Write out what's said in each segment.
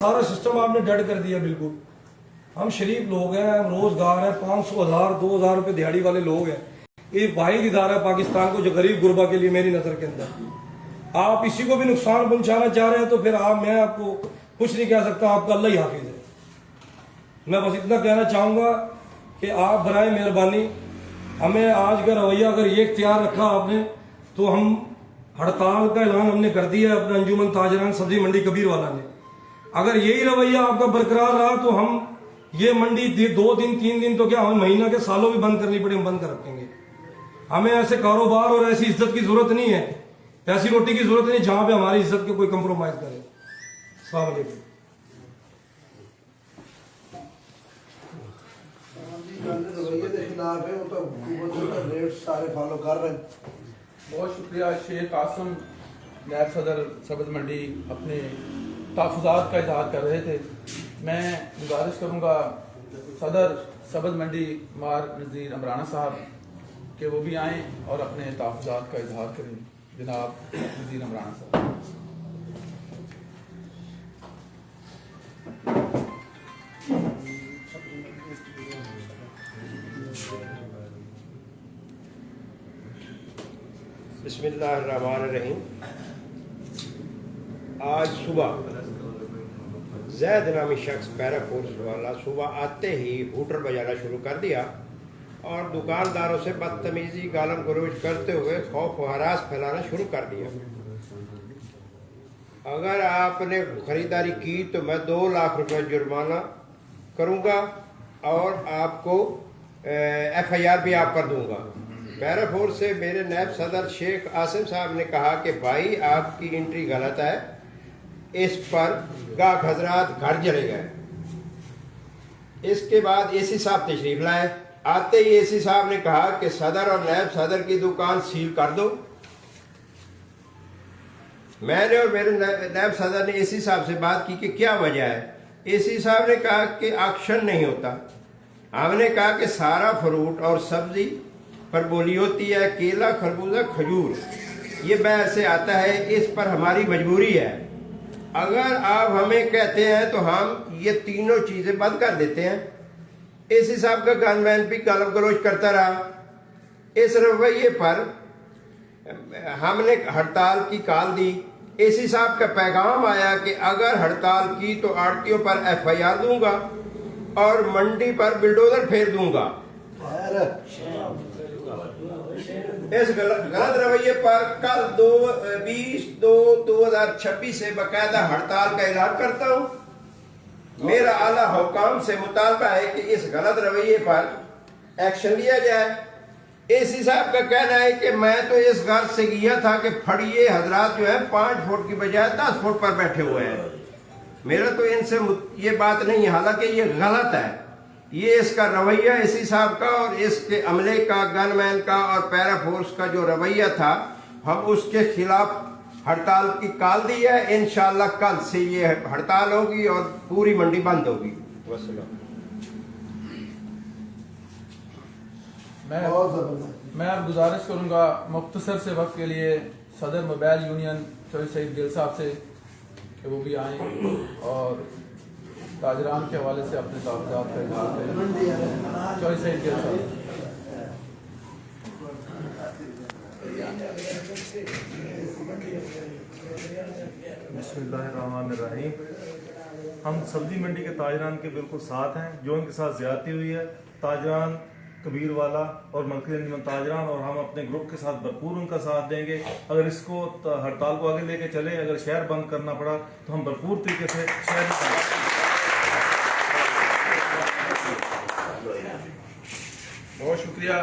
सारा सिस्टम आपने डेड कर दिया बिल्कुल। हम शरीफ लोग हैं, हम रोजगार है, 500 1000 2000 रुपए दिहाड़ी वाले लोग हैं। ये वाहिद इदारा है पाकिस्तान को जो गरीब गुरबा के लिए मेरी नजर के अंदर आप इसी को भी नुकसान पहुंचाना चाह रहे हैं तो फिर मैं आपको कुछ नहीं कह सकता, आपका अल्लाह ही हाफिज है। मैं बस इतना कहना चाहूंगा कि आप बराए मेहरबानी हमें आज का रवैया अगर ये इख्तियार रखा आपने तो हम हड़ताल का ऐलान हमने कर दिया है अपना अंजुमन ताजरान सब्जी मंडी कबीर वाला ने। अगर यही रवैया आपका बरकरार रहा तो हम ये मंडी 2 दिन 3 दिन तो क्या हमें महीना के सालों भी बंद करनी पड़े हम बंद कर रखेंगे। हमें ऐसे कारोबार और ऐसी इज्जत की जरूरत नहीं है, ऐसी रोटी की जरूरत नहीं जहां पे हमारी इज्जत के कोई कंप्रोमाइज करे। अस्सलाम वालेकुम। बहुत शुक्रिया शेख आसम नायब सदर सब्ज मंडी अपने तहफ़्फ़ुज़ात का इज़हार कर रहे थे। मैं गुजारिश करूँगा सदर सब्ज मंडी मार नज़ीर अमराना साहब कि वो भी आएँ और अपने तहफ़्फ़ुज़ात का इज़हार करें। जनाब नज़ीर अमराना साहब। बिस्मिल्लाहिर्रहमानिर्रहीम। आज सुबह जैद नामी शख्स पैरा फोर्स वाला सुबह आते ही हूटर बजाना शुरू कर दिया और दुकानदारों से बदतमीजी गालम गलोच करते हुए खौफ व हरास फैलाना शुरू कर दिया। अगर आपने खरीदारी की तो मैं 2 लाख रुपए जुर्माना करूंगा और आपको FIR भी आप कर दूंगा। पैरा फोर्स से मेरे नायब सदर शेख आसिम साहब ने कहा कि भाई आपकी एंट्री गलत है, इस पर गाहक हजरात घर चले गए। इसके बाद AC साहब तशरीफ लाए। आते ही AC साहब ने कहा कि सदर और नायब सदर की दुकान सील कर दो। मैंने और मेरे नायब सदर ने AC साहब से बात की कि क्या वजह है। AC साहब ने कहा कि ऑक्शन नहीं होता। हमने कहा कि सारा फ्रूट और सब्जी पर बोली होती है, केला खरबूजा खजूर ये बाहर से आता है, इस पर हमारी मजबूरी है। अगर आप हमें कहते हैं तो हम ये तीनों चीज़ें बंद कर देते हैं। AC साहब का गनमैन भी गालम गलोच करता रहा। इस रवैये पर हमने हड़ताल की कॉल दी। AC साहब का पैगाम आया कि अगर हड़ताल की तो आड़तियों पर FIR दूंगा और मंडी पर बिल्डोजर फेर दूंगा। इस गलत रवैये पर कल 20/2/2026 से बाकायदा हड़ताल का ऐलान करता हूँ। मेरा आला हुकाम से मुतालबा है कि इस गलत रवैये पर एक्शन लिया जाए। AC साहब का कहना है कि मैं तो इस गर्ज से गया था कि फड़िए हजरात जो है 5 फुट की बजाय 10 फुट पर बैठे हुए हैं। मेरा तो इनसे ये बात नहीं है, हालांकि ये गलत है। ये इसका रवैया AC साहब का और इसके अमले का, गनमैन का और पैरा फोर्स का जो रवैया था, हम उसके खिलाफ हड़ताल की कॉल दी है। इंशाअल्लाह कल से ये हड़ताल होगी और पूरी मंडी बंद होगी। मैं अब गुजारिश करूँगा मुख्तसर से वक्त के लिए सदर मोबाइल यूनियन चौधरी सईद गिल साहब से कि वो भी आएँ और ताजरान के हवाले से अपने तहफ़्फ़ुज़ात का इज़हार करें। चौधरी सईद गिल साहब। बिस्मिल्लाहिर्रहमानिर्रहीम। हम सब्जी मंडी के ताजरान के बिल्कुल साथ हैं। जो उनके साथ ज्यादती हुई है, ताजरान कबीर वाला और मरकज़ी अंजुमन ताजरान और हम अपने ग्रुप के साथ भरपूर उनका साथ देंगे। अगर इसको हड़ताल को आगे लेके चले, अगर शहर बंद करना पड़ा तो हम भरपूर तरीके से शहर। बहुत शुक्रिया।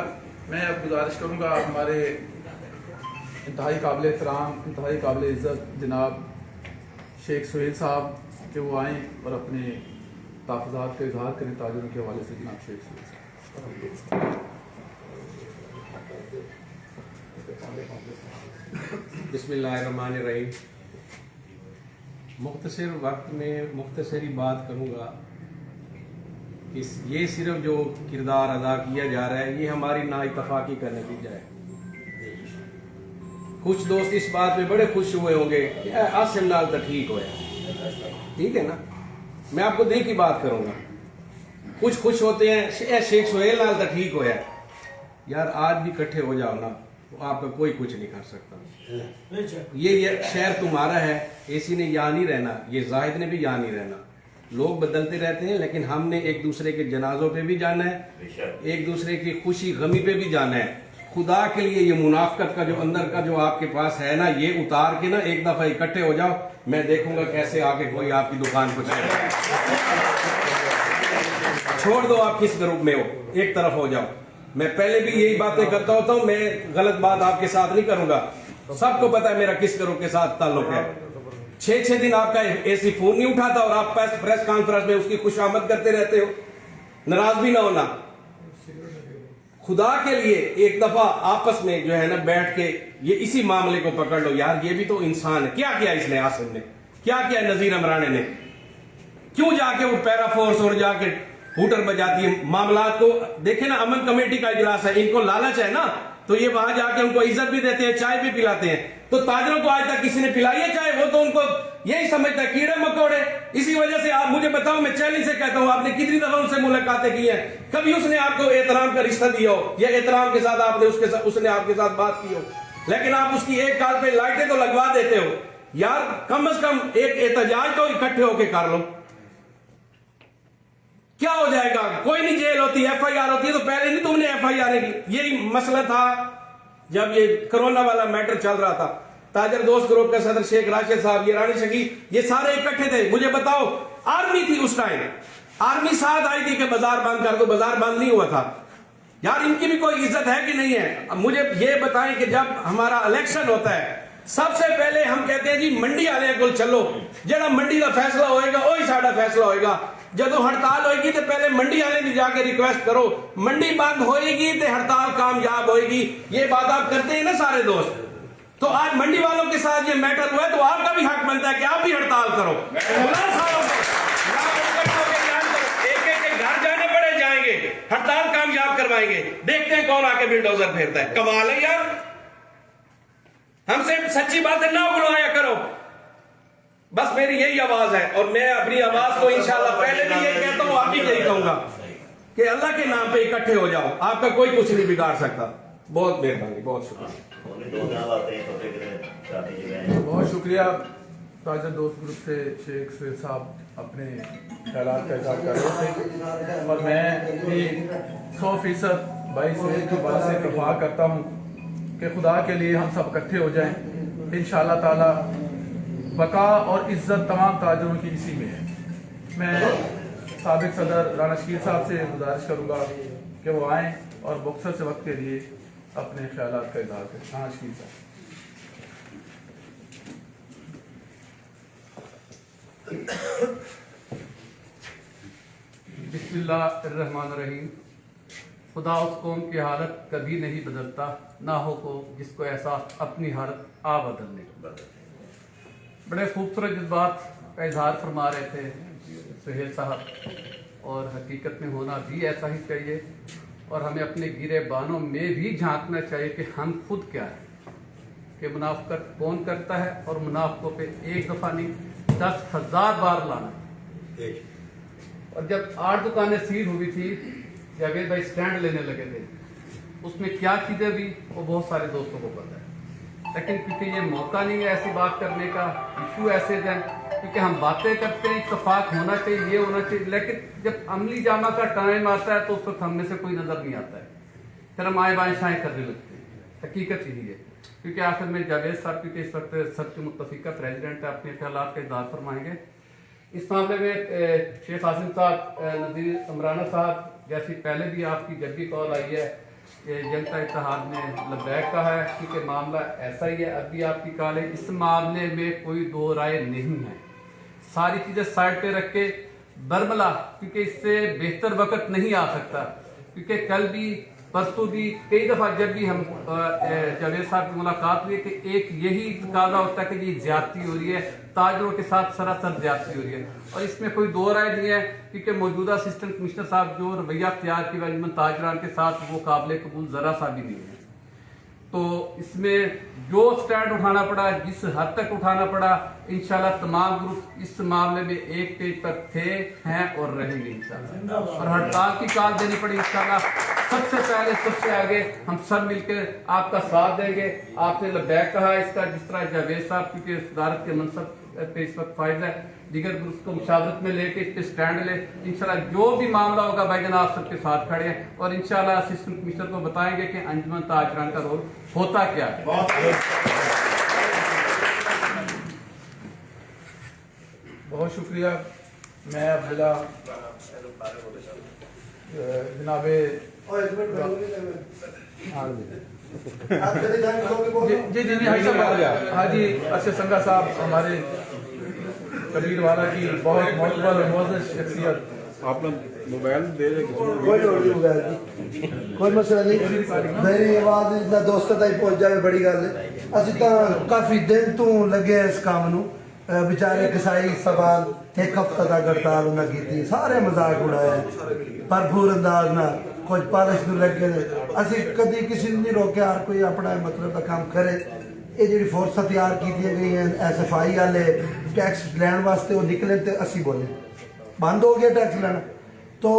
मैं अब गुजारिश करूँगा हमारे इंतहाई काबिल एहतराम, इंतहाई काबिल इज़्ज़त जनाब शेख सुहेल साहब कि वो आएँ और अपने तहफ़्फ़ुज़ात का इज़हार करें ताजरों के हवाले से। जनाब शेख सुहेल साहब। बिस्मिल्लाहिर्रहमानिर्रहीम। मुख्तसर वक्त में मुख्तसरी बात करूँगा। ये सिर्फ जो किरदार अदा किया जा रहा है ये हमारी नाइतफाकी का नतीजा है। कुछ दोस्त इस बात में बड़े खुश हुए होंगे कि आसिम नाल तो ठीक होया, ठीक है ना। मैं आपको दिल की बात करूंगा, कुछ खुश होते हैं शेख सुहेल नाल तो ठीक होया यार, आज भी इकट्ठे हो जाओ ना तो आपका कोई कुछ नहीं कर सकता। ये शहर तुम्हारा है, एसी ने यहाँ नहीं रहना, ये जाहिद ने भी यहाँ नहीं रहना। लोग बदलते रहते हैं, लेकिन हमने एक दूसरे के जनाजों पे भी जाना है, एक दूसरे की खुशी गमी पे भी जाना है। खुदा के लिए ये मुनाफकत का जो अंदर का जो आपके पास है ना, ये उतार के ना एक दफा इकट्ठे हो जाओ, मैं देखूंगा कैसे आके कोई आपकी दुकान को छोड़ दो। आप किस ग्रुप में हो, एक तरफ हो जाओ। मैं पहले भी यही बातें करता होता हूं, मैं गलत बात आपके साथ नहीं करूंगा। सबको पता है मेरा किस ग्रुप के साथ ताल्लुक है। 6-6 दिन आपका एसी फोन नहीं उठाता और आप प्रेस कॉन्फ्रेंस में उसकी खुशामद करते रहते हो। नाराज भी ना होना, खुदा के लिए एक दफा आपस में जो है ना बैठ के ये इसी मामले को पकड़ लो यार, ये भी तो इंसान है। क्या किया इसने, आसिम ने क्या किया, नजीर अमराने ने क्यों जाके वो पैरा फोर्स और जाके हूटर बजाती है। मामलात को देखे ना, अमन कमेटी का इजलास है, इनको लालच है ना, तो ये वहां जाके उनको इज्जत भी देते हैं, चाय भी पिलाते हैं। तो ताजरों को आज तक किसी ने पिलाई है चाय? वो तो उनको यही समझता है कीड़े मकोड़े। इसी वजह से आप मुझे बताओ, मैं चैलेंज से कहता हूं, आपने कितनी दफा उनसे मुलाकातें की हैं? कभी उसने आपको एहतराम का रिश्ता दिया हो या एहतराम के साथ आपने उसने आपके साथ बात की हो? लेकिन आप उसकी एक काल पे लाइटें तो लगवा देते हो यार। कम से कम एक एहतजाज तो इकट्ठे होके कर लो, क्या हो जाएगा? कोई नहीं जेल होती, FIR होती है। तो पहले नहीं तुमने FIR की? यही मसला था जब ये कोरोना वाला मैटर चल रहा था। ताजर दोस्त ग्रुप के सदर शेख राशिद साहब, ये रानी शकी, ये सारे इकट्ठे थे। मुझे बताओ, आर्मी थी उस टाइम, आर्मी साथ आई थी कि बाजार बंद कर दो, बाजार बंद नहीं हुआ था यार। इनकी भी कोई इज्जत है कि नहीं है? अब मुझे ये बताएं कि जब हमारा इलेक्शन होता है, सबसे पहले हम कहते हैं जी मंडी वाले को चलो, जरा मंडी का फैसला होएगा वही साडा फैसला होएगा। जदों हड़ताल होएगी तो पहले मंडी वाले ने जाके रिक्वेस्ट करो, मंडी बंद होएगी तो हड़ताल कामयाब होएगी। ये बात आप करते हैं ना सारे दोस्त। तो आज मंडी वालों के साथ ये मैटर हुआ है, तो आपका भी हक बनता है कि आप भी हड़ताल करो। एक घर जाने पड़े, जाएंगे हड़ताल कामयाब करवाएंगे, देखते हैं कौन आके बिल्डोजर फेरता है। कमाल है यार, हमसे सच्ची बातें ना बुलवाया करो। बस मेरी यही आवाज है, और मैं अपनी आवाज को इंशाल्लाह पहले भी यही कहता हूं, आप भी यही कहूंगा कि अल्लाह के नाम पे इकट्ठे हो जाओ, आपका कोई कुछ नहीं बिगाड़ सकता। बहुत मेहरबानी, बहुत शुक्रिया। बहुत शुक्रिया। ताजर दोस्त ग्रुप से शेख सुहेल साहब अपने ख्यालात का इज़हार कर रहे थे, और मैं भी 100% भाई सुहेल की बात से इत्तेफाक करता हूँ कि खुदा के लिए हम सब इकट्ठे हो जाएं। इंशाअल्लाह ताला बका और इज्जत तमाम ताजरों की इसी में है। मैं साबिक सदर राना शकील साहब से गुजारिश करूँगा कि वो आएँ और बॉक्सर से वक्त के लिए अपने ख्यालात का इज़हार करें। राना शकील साहब। बिस्मिल्लाहिर्रहमानिर्रहीम। खुदा उस कौम की हालत कभी नहीं बदलता, ना हो को जिसको एहसास अपनी हालत आ बदलने। बड़े खूबसूरत जज्बात का इजहार फरमा रहे थे सुहेल साहब, और हकीकत में होना भी ऐसा ही चाहिए, और हमें अपने गिरे बानों में भी झांकना चाहिए कि हम खुद क्या है, कि मुनाफकत कौन करता है, और मुनाफकों पे एक दफ़ा नहीं 10,000 बार लाना। और जब 8 दुकानें सील हुई थी, जावेद भाई स्टैंड लेने लगे थे, उसमें क्या चीज़ें भी वो बहुत सारे दोस्तों को पता है। लेकिन क्योंकि ये मौका नहीं है ऐसी बात करने का, इशू ऐसे हैं, क्योंकि हम बातें करते हैं, इत्तेफाक होना चाहिए, ये होना चाहिए, लेकिन जब अमली जामा का टाइम आता है तो उस वक्त हम में से कोई नज़र नहीं आता है, फिर हम आए बाएँ शाएँ करने लगते हैं। हकीकत यही है, क्योंकि आखिर में जावेद साहब, क्योंकि इस वक्त सबके मुत्तफिका प्रेसिडेंट है, अपने ख्यालात का इज़हार फरमाएंगे इस मामले में। शेख आसिम साहब, नज़ीर अमराना साहब, जैसी पहले भी आपकी जब भी कॉल आई है, जनता इत्तेहाद ने लब्बैक कहा है, क्योंकि मामला ऐसा ही है। अभी आपकी कॉल है, इस मामले में कोई दो राय नहीं है। सारी चीज़ें साइड पे रख के बरमला, क्योंकि इससे बेहतर वक्त नहीं आ सकता, क्योंकि कल भी परसों भी कई दफ़ा जब भी हम जावेद साहब की मुलाकात हुई कि एक यही तकाजा होता है कि ये ज्यादती हो रही है, ताजरों के साथ सरासर ज्यादती हो रही है, और इसमें कोई दो राय नहीं है, क्योंकि मौजूदा असिस्टेंट कमिश्नर साहब जो रवैया अख्तियार की अंजुमन ताजरान के साथ, वो काबिल कबूल ज़रा सा भी नहीं है। तो इसमें जो स्टैंड उठाना पड़ा, जिस हद तक उठाना पड़ा, इंशाल्लाह तमाम ग्रुप इस मामले में एक पेज पर थे, हैं और रहेंगे इंशाल्लाह। और हड़ताल की काल देनी पड़ी इंशाल्लाह, सबसे पहले सबसे आगे हम सब मिलकर आपका साथ देंगे। आपने लबैक कहा इसका, जिस तरह जावेद साहब क्योंकि सदारत के मनसब पे इस वक्त फायद है, दीगर ग्रुप को मुशावरत में लेके इस पे स्टैंड ले। इंशाल्लाह जो भी मामला होगा भाई जनाब आप सबके साथ खड़े हैं और इंशाल्लाह असिस्टेंट कमिश्नर को बताएंगे कि अंजुमन ताजरान का रोल होता क्या है। बहुत शुक्रिया। मैं अब्दुल्ला जनाबे हाजी अरशद संघा साहब हमारे कबीर वाला की बहुत मोहब्बत और मुअज़्ज़ज़ शख्सियत। आप लोग मोबाइल दे रहे कोई मसला नहीं, मेरी आवाज़ इतना दोस्तों तक पहुँच जाए बड़ी गल है। असीं तां काफ़ी दिन तो लगे इस काम नूं, बेचारे कसाई सवाल एक हफ्ता तक हड़ताल उन्हें की, सारे मजाक उड़ाया भरपूर अंदाज ना, कुछ पालिश नूं लगे ने। असीं कदी किसी ने नहीं रोकिया, हर कोई अपना मतलब का काम करे। ये जी फोर्स तैयार की गई हैं SFI वाले टैक्स लैन वास्ते, वो निकले तो असी बोले बंद हो गया टैक्स लेना, तो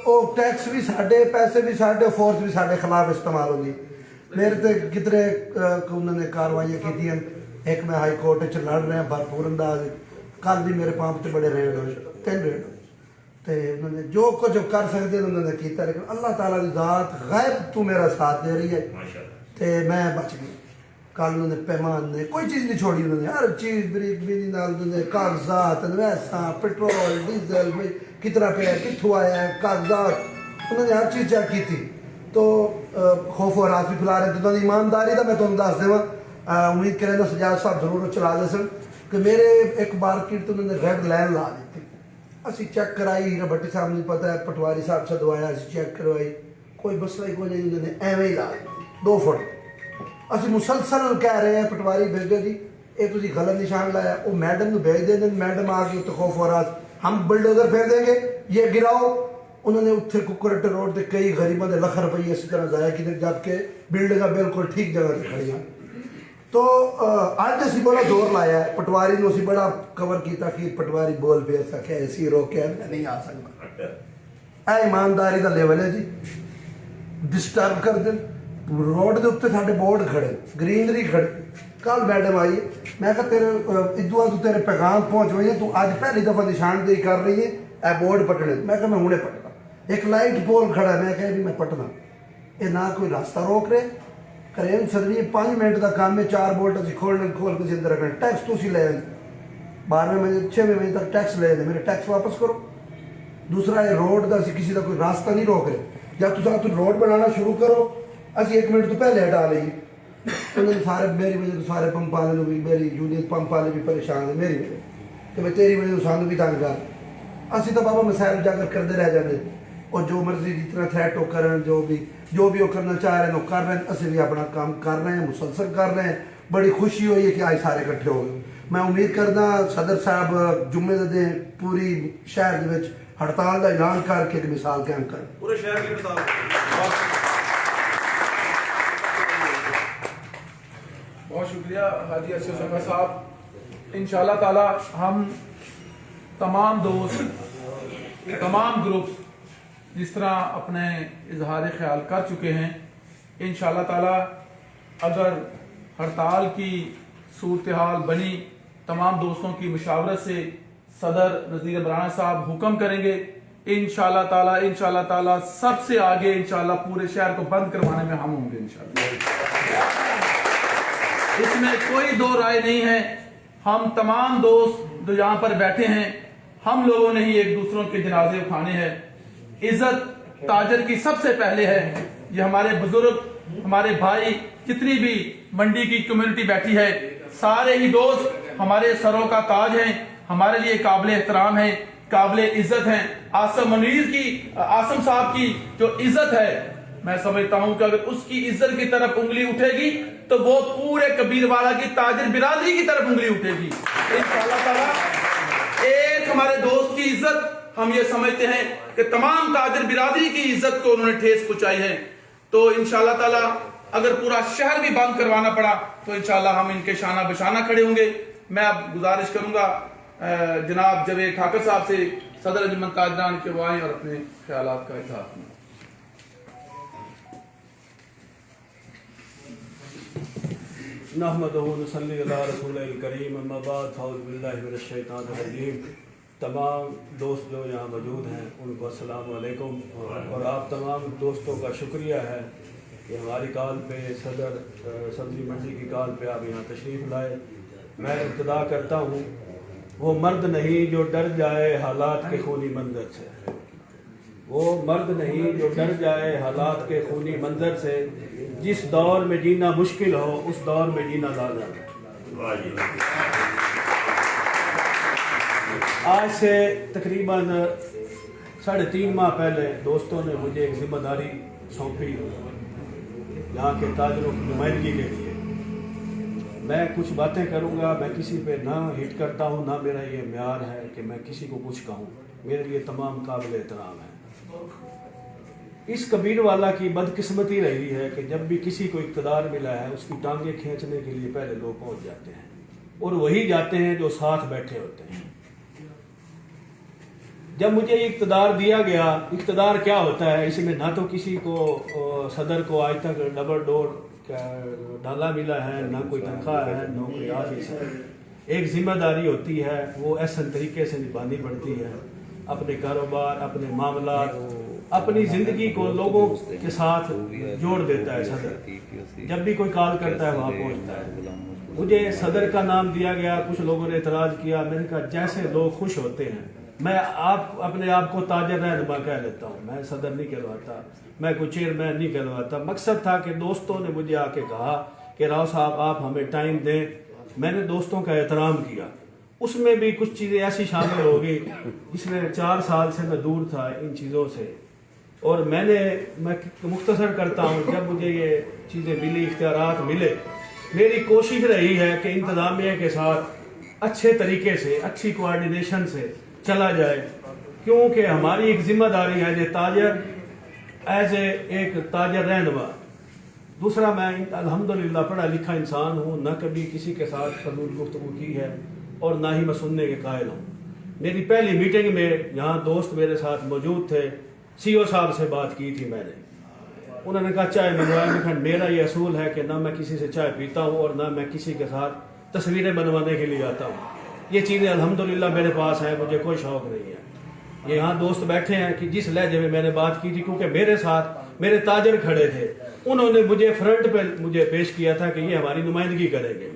वो टैक्स भी साढ़े, पैसे भी साढ़े, फोर्स भी साढ़े खिलाफ इस्तेमाल होगी। मेरे तो कितने उन्होंने कार्रवाइयाँ की, एक मैं हाई कोर्ट च लड़ रहे हैं भरपूर अंदाज। कल भी मेरे पंप से बड़े रेड होए, 3 रेड होए, तो उन्होंने जो कुछ कर सकते उन्होंने किया, लेकिन अल्लाह ताला की ज़ात गैब तू मेरा साथ दे रही है, तो मैं बच गई। कल उन्होंने पैमान ने कोई चीज़ नहीं छोड़ी, उन्होंने हर चीज़ बरीक बरीक नाल उन्होंने कागजात, वैसा पेट्रोल डीजल कितना पे है, कितों आया है, कागजात, उन्होंने हर चीज़ चेक की थी। तो खौफ और रात भी फैला रहे थे। तो ईमानदारी का मैं तुम दस देव, उम्मीद करें सजाद साहब जरूर चला दे सन कि मेरे एक मार्केट तो उन्होंने रेड लाइन ला दी थी, असी चेक कराई, भट्टी साहब ने पता है, पटवारी साहब से दवाया, असी चेक करवाई, कोई मसला ही कोई नहीं, उन्होंने एवं ही ला दी 2 फुट। असी मुसलसल कह रहे हैं पटवारी भेजो जी, ये तुझी गलत निशान लाया, वो मैडम को भेज देंगे, मैडम आ गई तो खौफ और राज हम बुलडोजर फेर देंगे, ये गिराओ। उन्होंने उत्थे कुकरट रोड से कई गरीबों के लख रुपये इसी तरह जाया कि, जबकि बिल्डिंग बिल्कुल ठीक जगह से खड़ी हैं। तो अज असी बड़ा जोर लाया है, पटवारी ने असी बड़ा कवर किया कि पटवारी बोल पे सके ऐसी रोके नहीं आ सकता। ए ईमानदारी का लेवल है जी, डिस्टर्ब कर दें रोड के उत्ते साढ़े बोर्ड खड़े, ग्रीनरी खड़े। कल मैडम आई, मैं कहा तेरे इदुआ तू तेरे पैगाम पहुँच गई है, तू अज पहली दफ़ा निशानदेही कर रही है ए बोर्ड पटने। मैं कहा मैं हुणे पटना, एक लाइट पोल खड़ा है, मैं कहा भी मैं पटना, ये ना कोई रास्ता रोक रहे, करें सदनी 5 मिनट का काम है, 4 बोल्ट असी खोल के अंदर रखना, टैक्स तुसी ले 12वें महीने 6वें महीने तक टैक्स ले, मेरे टैक्स वापस करो। दूसरा ये रोड का किसी का कोई रास्ता नहीं रोक रहे, जब तुम रोड बनाना शुरू करो असी 1 मिनट तो पहले हटा लीए। उन्होंने सारे मेरी वजह तो सारे पंप वाले भी, मेरी यूनियन पंप वाले भी परेशान है मेरी वजह, तो मैं तेरी वजह सानू भी तंग कर। असी तो बाबा मसाइल उजागर करते रह जाते, और जो मर्जी जितना थ्रेट हो कर, जो भी वो करना चाह रहे हैं वो कर रहे हैं, असी भी अपना काम कर रहे हैं, मुसलसल कर रहे हैं। बड़ी खुशी हुई है कि आज सारे इकट्ठे हो गए। मैं उम्मीद करदा सदर साहब जुम्मे दे पूरी शहर दे विच हड़ताल का ऐलान करके एक मिसाल कायम कर, पूरे शहर की हड़ताल। बहुत शुक्रिया हाजी अरशद संघा साहब। इंशाल्लाह ताला हम तमाम दोस्त, तमाम ग्रुप्स जिस तरह अपने इजहार ख्याल कर चुके हैं, इंशाल्लाह ताला अगर हड़ताल की सूरत हाल बनी, तमाम दोस्तों की मुशावरत से सदर नज़ीर इमरान साहब हुक्म करेंगे, इंशाल्लाह ताला सबसे आगे इंशाल्लाह पूरे शहर को बंद करवाने में हम होंगे इंशाल्लाह। इसमें कोई दो राय नहीं है। हम तमाम दोस्त जो यहाँ पर बैठे हैं, हम लोगों ने ही एक दूसरों के जनाजे उठाने हैं। इज्जत ताजर की सबसे पहले है। ये हमारे बुजुर्ग, हमारे भाई, जितनी भी मंडी की कम्युनिटी बैठी है, सारे ही दोस्त हमारे सरों का ताज हैं, हमारे लिए काबिल एहतराम है, काबिल इज्जत हैं। आसम साहब की जो इज्जत है, मैं समझता हूं कि अगर उसकी इज्जत की तरफ उंगली उठेगी तो वो पूरे कबीरवाला की ताजर बिरादरी की तरफ उंगली उठेगी इंशाअल्लाह ताला। एक हमारे दोस्त की इज्जत हम ये समझते हैं कि तमाम ताजर बिरादरी की इज्जत को उन्होंने ठेस पहुंचाई है। तो इंशाअल्लाह ताला اگر پورا شہر بھی بند کروانا پڑا تو انشاءاللہ ہم ان کے شانہ بشانہ کھڑے ہوں گے. میں اب گزارش کروں گا جناب جاوید ٹھاکر صاحب سے صدر انجمن تاجران کے وہ آئیں اور اپنے خیالات کا اظہار کریں. نحمدہ و نصلی علی رسول الکریم، اما بعد فاعوذ باللہ من الشیطان الرجیم. تمام دوست جو یہاں موجود ہیں ان کو السلام علیکم، اور آپ تمام دوستوں کا شکریہ ہے کہ ہماری کال پہ صدر سبزی منڈی کی کال پہ آپ یہاں تشریف لائے. میں ابتدا کرتا ہوں، وہ مرد نہیں جو ڈر جائے حالات کے خونی منظر سے، وہ مرد نہیں جو ڈر جائے حالات کے خونی منظر سے، جس دور میں جینا مشکل ہو اس دور میں جینا لازم ہے. آج سے تقریباً 3.5 ماہ پہلے دوستوں نے مجھے ایک ذمہ داری سونپی یہاں کے تاجروں کی نمائندگی کے لیے. میں کچھ باتیں کروں گا، میں کسی پہ نہ ہٹ کرتا ہوں، نہ میرا یہ معیار ہے کہ میں کسی کو کچھ کہوں. میرے لیے تمام قابل احترام ہیں. اس کبیر والا کی بدقسمتی رہی ہے کہ جب بھی کسی کو اقتدار ملا ہے اس کی ٹانگیں کھینچنے کے لیے پہلے لوگ پہنچ جاتے ہیں، اور وہی جاتے ہیں جو ساتھ بیٹھے ہوتے ہیں. جب مجھے یہ اقتدار دیا گیا، اقتدار کیا ہوتا ہے؟ اس میں نہ تو کسی کو صدر کو آج تک ڈبل ڈور ڈالا ملا ہے، نہ کوئی تنخواہ ہے، نہ کوئی آفس ہے. ایک ذمہ داری ہوتی ہے، وہ احسن طریقے سے نبھانی پڑتی ہے. اپنے کاروبار، اپنے معاملات، اپنی زندگی کو لوگوں کے ساتھ جوڑ دیتا ہے صدر. جب بھی کوئی کال کرتا ہے وہاں پہنچتا ہے. مجھے صدر کا نام دیا گیا، کچھ لوگوں نے اعتراض کیا. میں نے کہا جیسے لوگ خوش ہوتے ہیں، میں اپنے آپ کو تاجر رہنما کہہ لیتا ہوں. میں صدر نہیں کہلواتا، میں کوئی چیئرمین نہیں کہلواتا. مقصد تھا کہ دوستوں نے مجھے آ کے کہا کہ راؤ صاحب آپ ہمیں ٹائم دیں. میں نے دوستوں کا احترام کیا. اس میں بھی کچھ چیزیں ایسی شامل ہو گئی جس میں 4 سال سے میں دور تھا ان چیزوں سے. اور میں مختصر کرتا ہوں، جب مجھے یہ چیزیں ملی، اختیارات ملے، میری کوشش رہی ہے کہ انتظامیہ کے ساتھ اچھے طریقے سے، اچھی کوآرڈینیشن سے چلا جائے، کیونکہ ہماری ایک ذمہ داری ہے جو تاجر، ایز اے ایک تاجر رہنما. دوسرا، میں الحمدللہ پڑھا لکھا انسان ہوں، نہ کبھی کسی کے ساتھ فضول گفتگو کی ہے اور نہ ہی میں سننے کے قائل ہوں. میری پہلی میٹنگ میں یہاں دوست میرے ساتھ موجود تھے، سی او صاحب سے بات کی تھی میں نے. انہوں نے کہا چائے منگوائے. میں کہا میرا یہ اصول ہے کہ نہ میں کسی سے چائے پیتا ہوں اور نہ میں کسی کے ساتھ تصویریں بنوانے کے لیے آتا ہوں. یہ چیزیں الحمدللہ میرے پاس ہیں، مجھے کوئی شوق نہیں ہے. یہاں دوست بیٹھے ہیں کہ جس لہجے میں نے بات کی تھی، کیونکہ میرے ساتھ میرے تاجر کھڑے تھے، انہوں نے مجھے فرنٹ پہ مجھے پیش کیا تھا کہ یہ ہماری نمائندگی کریں گے.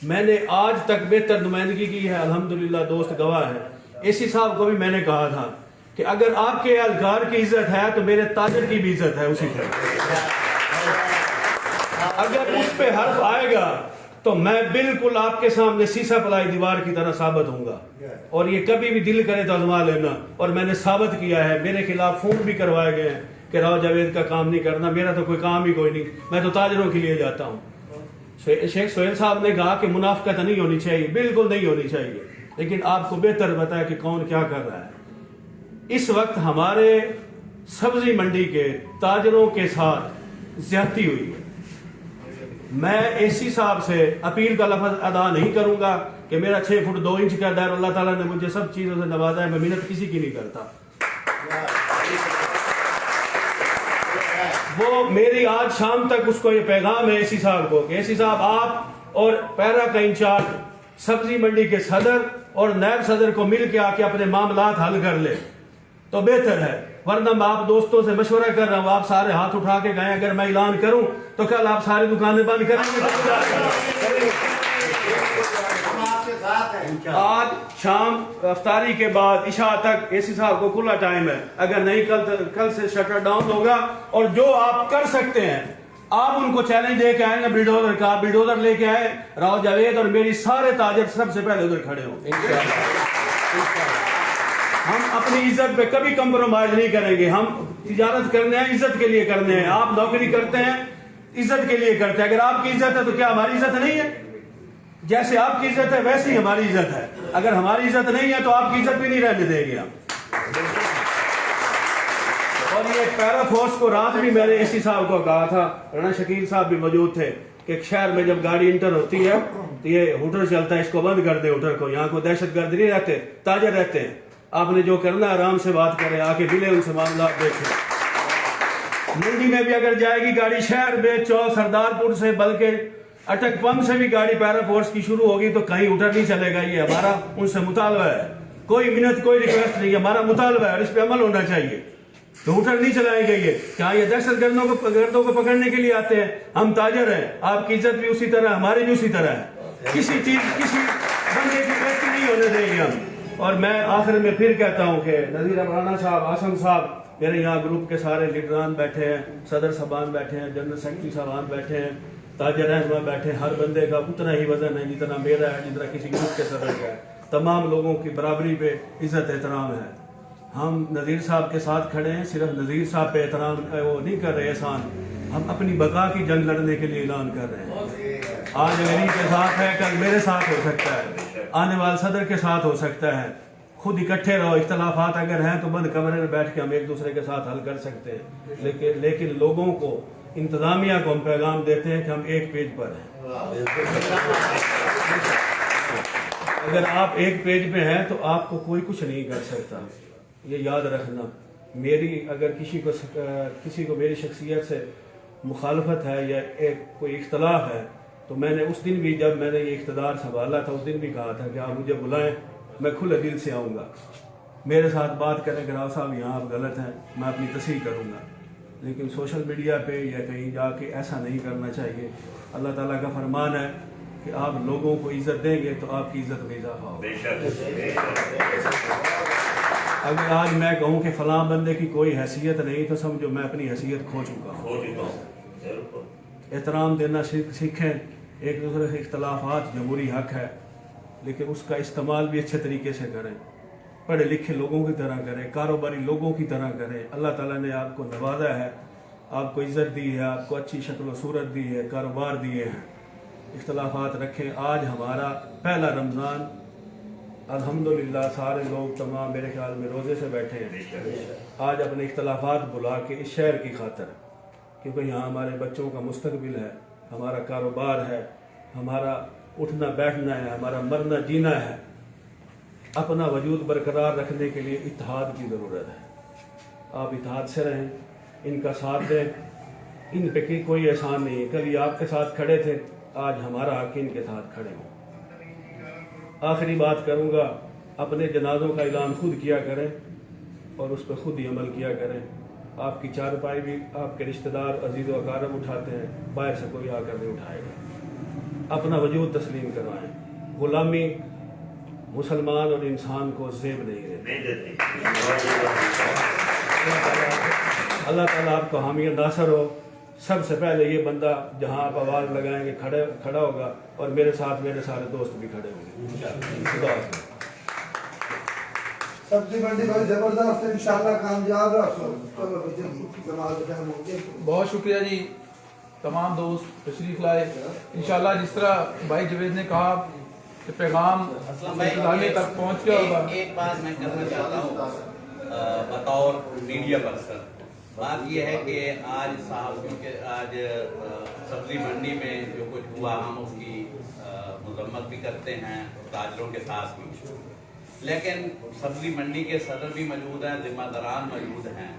میں نے آج تک بہتر نمائندگی کی ہے، الحمدللہ دوست گواہ ہے. اے سی صاحب کو بھی میں نے کہا تھا کہ اگر آپ کے اہلکار کی عزت ہے تو میرے تاجر کی بھی عزت ہے اسی طرح. اگر اس پہ حرف آئے گا تو میں بالکل آپ کے سامنے سیسا پلائی دیوار کی طرح ثابت ہوں گا. اور یہ کبھی بھی دل کرے تو آزما لینا. اور میں نے ثابت کیا ہے، میرے خلاف فون بھی کروائے گئے ہیں کہ راؤ جاوید کا کام نہیں کرنا. میرا تو کوئی کام ہی کوئی نہیں، میں تو تاجروں کے لیے جاتا ہوں. شیخ سہیل صاحب نے کہا کہ منافقت نہیں ہونی چاہیے، بالکل نہیں ہونی چاہیے، لیکن آپ کو بہتر بتایا کہ کون کیا کر رہا ہے. اس وقت ہمارے سبزی منڈی کے تاجروں کے ساتھ زیادتی ہوئی ہے. میں اے سی صاحب سے اپیل کا لفظ ادا نہیں کروں گا کہ میرا 6 فٹ 2 انچ کا دائر، اللہ تعالیٰ نے مجھے سب چیزوں سے نوازا ہے، میں محنت کسی کی نہیں کرتا. وہ میری آج شام تک اس کو یہ پیغام ہے اے سی صاحب کو کہ اے سی صاحب آپ اور پیرا کا انچارج سبزی منڈی کے صدر اور نائب صدر کو مل کے آ کے اپنے معاملات حل کر لے تو بہتر ہے. ورنہ میں آپ دوستوں سے مشورہ کر رہا ہوں، آپ سارے ہاتھ اٹھا کے گئے، اگر میں اعلان کروں تو کل آپ ساری دکانیں بند کریں گے. آج شام افطاری کے بعد عشاء تک اے سی صاحب کو کھلا ٹائم ہے. اگر نہیں کل سے شٹر ڈاؤن ہوگا. اور جو آپ کر سکتے ہیں آپ ان کو چیلنج دے کے آئیں گے بلڈوزر کا، بلڈوزر لے کے آئے، راؤ جاوید اور میری سارے تاجر سب سے پہلے ادھر کھڑے ہوں. ہم اپنی عزت پہ کبھی کمپرومائز نہیں کریں گے. ہم تجارت کرنے ہیں، عزت کے لیے کرنے ہیں. آپ نوکری کرتے ہیں عزت کے لیے کرتے ہیں. اگر آپ کی عزت ہے تو کیا ہماری عزت نہیں ہے؟ جیسے آپ کی عزت ہے ویسے ہی ہماری عزت ہے. اگر ہماری عزت نہیں ہے تو آپ کی عزت بھی نہیں رہنے دیں گے ہم. और ये पैरा फोर्स को रात भी मैंने एसी साहब को कहा था, राणा शकील साहब भी मौजूद थे कि एक शहर में जब गाड़ी इंटर होती है तो ये हुटर चलता है, इसको बंद कर दे हुटर को, यहाँ को दहशतगर्द नहीं रहते, ताजर रहते हैं। आपने जो करना है आराम से बात करें, आके मिले उनसे मामला देखें। मंडी में भी अगर जाएगी गाड़ी, शहर में चौक सरदारपुर से बल्कि अटक पंप से भी गाड़ी पैरा फोर्स की शुरू होगी तो कहीं उठर नहीं चलेगा। ये हमारा उनसे मुतालबा है, कोई मिन्नत कोई रिक्वेस्ट नहीं है, हमारा मुतालबा है और इस पे अमल होना चाहिए। तो उठर नहीं चलाएंगे ये, क्या ये दहशतगर्दों को पकड़ने के लिए आते हैं? हम ताजर हैं, आपकी इज्जत भी उसी तरह, हमारी भी उसी तरह है। किसी बंदे की बेइज्जती नहीं होने देंगे हम। और मैं आखिर में फिर कहता हूँ कि नज़ीर अमराना साहब, आसम साहब, मेरे यहाँ ग्रुप के सारे लीडरान बैठे हैं, सदर साहबान बैठे हैं, जनरल सेक्रेटरी साहबान बैठे हैं, ताजर रहनुमा बैठे हैं। हर बंदे का उतना ही वजन है जितना मेरा है, जितना किसी ग्रुप के सदर का है। तमाम लोगों की बराबरी पे इज्जत एहतराम है। हम नज़ीर साहब के साथ खड़े हैं, सिर्फ नज़ीर साहब पे एहतराम वो नहीं कर रहे एहसान, हम अपनी बका की जंग लड़ने के लिए ऐलान कर रहे हैं। आज अमीरी के साथ है, कल मेरे साथ हो सकता है, आने वाले सदर के साथ हो सकता है। खुद इकट्ठे रहो, इख्तलाफात अगर हैं तो बंद कमरे में बैठ के हम एक दूसरे के साथ हल कर सकते हैं। लेकिन लोगों को, इंतजामिया को हम पैगाम देते हैं कि हम एक पेज पर हैं। अगर आप एक पेज पे हैं तो आपको कोई कुछ नहीं कर सकता, ये याद रखना। मेरी अगर किसी को मेरी शख्सियत से मुखालफत है या कोई इख्तलाफ है तो मैंने उस दिन भी, जब मैंने ये इख्तदार संभाला था, उस दिन भी कहा था कि आप मुझे बुलाएं, मैं खुले दिल से आऊँगा, मेरे साथ बात करें कि राव साहब यहाँ आप गलत हैं, मैं अपनी तस्हीह करूँगा। लेकिन सोशल मीडिया पे या कहीं जाके ऐसा नहीं करना चाहिए। अल्लाह ताला का फरमान है कि आप लोगों को इज्जत देंगे तो आपकी इज्जत में इजाफा होगा। अगर आज मैं कहूँ कि फलां बंदे की कोई हैसियत नहीं तो समझो मैं अपनी हैसियत खो चुका हूँ। एहतराम देना सीखें, एक दूसरे से इख्तलाफात जमहूरी हक है, लेकिन उसका इस्तेमाल भी अच्छे तरीके से करें, पढ़े लिखे लोगों की तरह करें, कारोबारी लोगों की तरह करें। अल्लाह ताला ने आपको नवाजा है, आपको इज्जत दी है, आपको अच्छी शक्ल व सूरत दी है, कारोबार दिए हैं। इख्तलाफात रखें। आज हमारा पहला रमज़ान, अल्हम्दुलिल्लाह सारे लोग तमाम मेरे ख्याल में रोज़े से बैठे हैं। आज अपने इख्तलाफात बुला के इस शहर की खातर, क्योंकि यहाँ हमारे बच्चों का मुस्तकबिल है, हमारा कारोबार है, हमारा उठना बैठना है, हमारा मरना जीना है, अपना वजूद बरकरार रखने के लिए इत्तेहाद की ज़रूरत है। आप इत्तेहाद से रहें, इनका साथ दें। इन पे कोई एहसान नहीं है, कल ये आपके साथ खड़े थे, आज हमारा हक इनके साथ खड़े हों। आखिरी बात करूँगा, अपने जनाजों का ऐलान खुद किया करें और उस पर खुद ही अमल किया करें। आपकी चारपाई भी आपके रिश्तेदार अजीज़ व अकारब उठाते हैं, बाहर से कोई आकर नहीं उठाएगा। अपना वजूद तस्लीम करवाएं। गुलामी मुसलमान और इंसान को ज़ेब नहीं देती। अल्लाह ताला आपको हामी नासर हो। सबसे पहले ये बंदा जहाँ आप आवाज़ लगाएंगे खड़ा होगा और मेरे साथ मेरे सारे दोस्त भी खड़े होंगे। सब्जी मंडी बड़ी जबरदस्त है, इंशाल्लाह कामयाब है। बहुत शुक्रिया जी, तमाम दोस्त तशरीफ लाए। इंशाल्लाह जिस तरह भाई जवेद ने कहा कि पैगाम इंतजामिया तक पहुँच गया होगा। एक बात मैं करना चाहता हूँ बतौर मीडिया पर्सन। बात यह है कि आज साहब, क्योंकि आज सब्जी मंडी में जो कुछ हुआ हम उसकी मजम्मत भी करते हैं ताजरों के साथ भी, लेकिन सब्जी मंडी के सदर भी मौजूद हैं, जिम्मेदारान मौजूद हैं।